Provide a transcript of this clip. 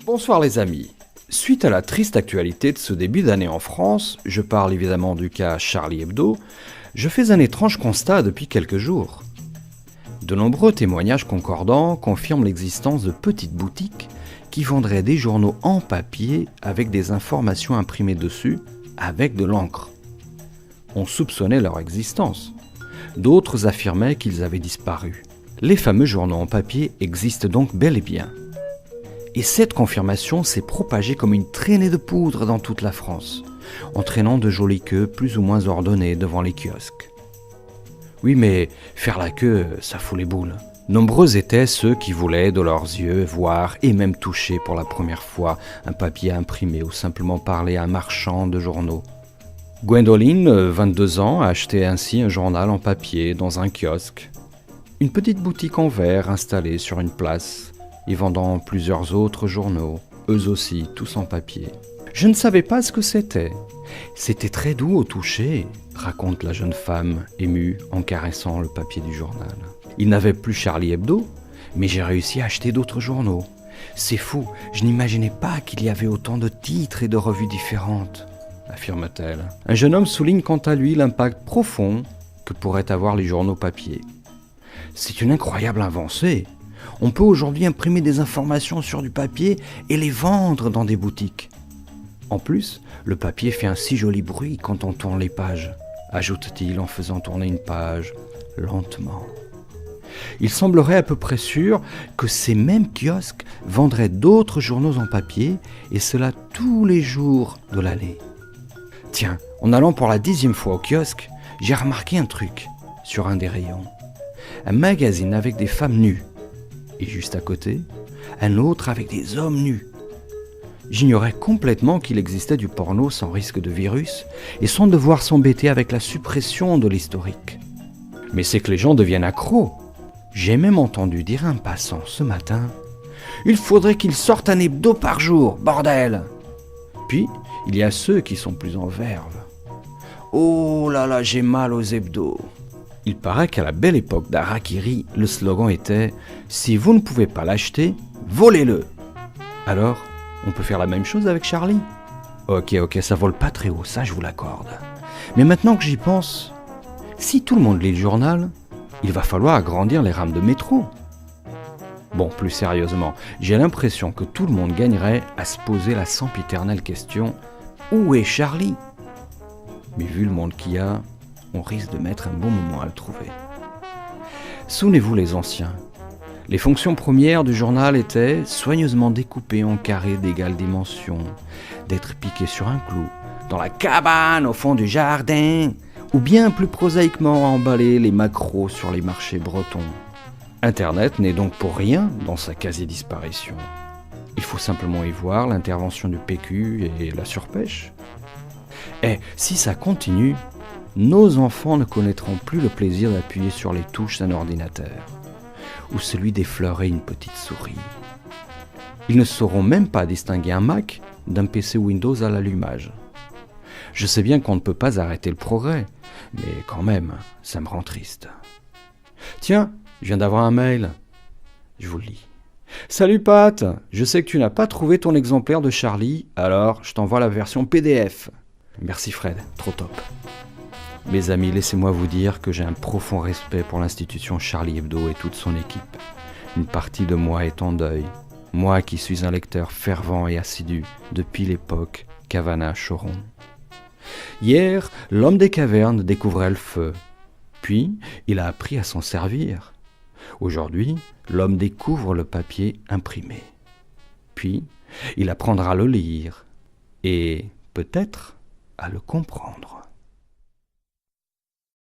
Bonsoir les amis. Suite à la triste actualité de ce début d'année en France, je parle évidemment du cas Charlie Hebdo, je fais un étrange constat depuis quelques jours. De nombreux témoignages concordants confirment l'existence de petites boutiques qui vendraient des journaux en papier avec des informations imprimées dessus avec de l'encre. On soupçonnait leur existence. D'autres affirmaient qu'ils avaient disparu. Les fameux journaux en papier existent donc bel et bien. Et cette confirmation s'est propagée comme une traînée de poudre dans toute la France, entraînant de jolies queues plus ou moins ordonnées devant les kiosques. Oui, mais faire la queue, ça fout les boules. Nombreux étaient ceux qui voulaient de leurs yeux voir et même toucher pour la première fois un papier imprimé ou simplement parler à un marchand de journaux. Gwendoline, 22 ans, a acheté ainsi un journal en papier dans un kiosque. Une petite boutique en verre installée sur une place, y vendant plusieurs autres journaux, eux aussi tous en papier. Je ne savais pas ce que c'était. C'était très doux au toucher, raconte la jeune femme, émue en caressant le papier du journal. Il n'avait plus Charlie Hebdo, mais j'ai réussi à acheter d'autres journaux. C'est fou, je n'imaginais pas qu'il y avait autant de titres et de revues différentes, affirme-t-elle. Un jeune homme souligne quant à lui l'impact profond que pourraient avoir les journaux papier. C'est une incroyable avancée. On peut aujourd'hui imprimer des informations sur du papier et les vendre dans des boutiques. En plus, le papier fait un si joli bruit quand on tourne les pages, ajoute-t-il en faisant tourner une page lentement. Il semblerait à peu près sûr que ces mêmes kiosques vendraient d'autres journaux en papier, et cela tous les jours de l'année. Tiens, en allant pour la 10e fois au kiosque, j'ai remarqué un truc sur un des rayons. Un magazine avec des femmes nues. Et juste à côté, un autre avec des hommes nus. J'ignorais complètement qu'il existait du porno sans risque de virus et sans devoir s'embêter avec la suppression de l'historique. Mais c'est que les gens deviennent accros. J'ai même entendu dire à un passant ce matin « Il faudrait qu'il sorte un hebdo par jour, bordel !» Puis, il y a ceux qui sont plus en verve. « Oh là là, j'ai mal aux hebdos !» Il paraît qu'à la belle époque d'Harakiri, le slogan était « Si vous ne pouvez pas l'acheter, volez-le !» Alors, on peut faire la même chose avec Charlie ? Ok, ça vole pas très haut, ça je vous l'accorde. Mais maintenant que j'y pense, si tout le monde lit le journal, il va falloir agrandir les rames de métro. Bon, plus sérieusement, j'ai l'impression que tout le monde gagnerait à se poser la sempiternelle question « Où est Charlie ?» Mais vu le monde qu'il y a, on risque de mettre un bon moment à le trouver. Souvenez-vous les anciens. Les fonctions premières du journal étaient soigneusement découpées en carrés d'égales dimensions, d'être piqué sur un clou, dans la cabane au fond du jardin, ou bien plus prosaïquement emballer les maquereaux sur les marchés bretons. Internet n'est donc pour rien dans sa quasi-disparition. Il faut simplement y voir l'intervention du PQ et la surpêche. Et si ça continue, nos enfants ne connaîtront plus le plaisir d'appuyer sur les touches d'un ordinateur, ou celui d'effleurer une petite souris. Ils ne sauront même pas distinguer un Mac d'un PC Windows à l'allumage. Je sais bien qu'on ne peut pas arrêter le progrès, mais quand même, ça me rend triste. Tiens, je viens d'avoir un mail. Je vous le lis. Salut Pat, je sais que tu n'as pas trouvé ton exemplaire de Charlie, alors je t'envoie la version PDF. Merci Fred, trop top. Mes amis, laissez-moi vous dire que j'ai un profond respect pour l'institution Charlie Hebdo et toute son équipe. Une partie de moi est en deuil. Moi qui suis un lecteur fervent et assidu depuis l'époque Cavana-Choron. Hier, l'homme des cavernes découvrait le feu. Puis, il a appris à s'en servir. Aujourd'hui, l'homme découvre le papier imprimé. Puis, il apprendra à le lire et, peut-être, à le comprendre.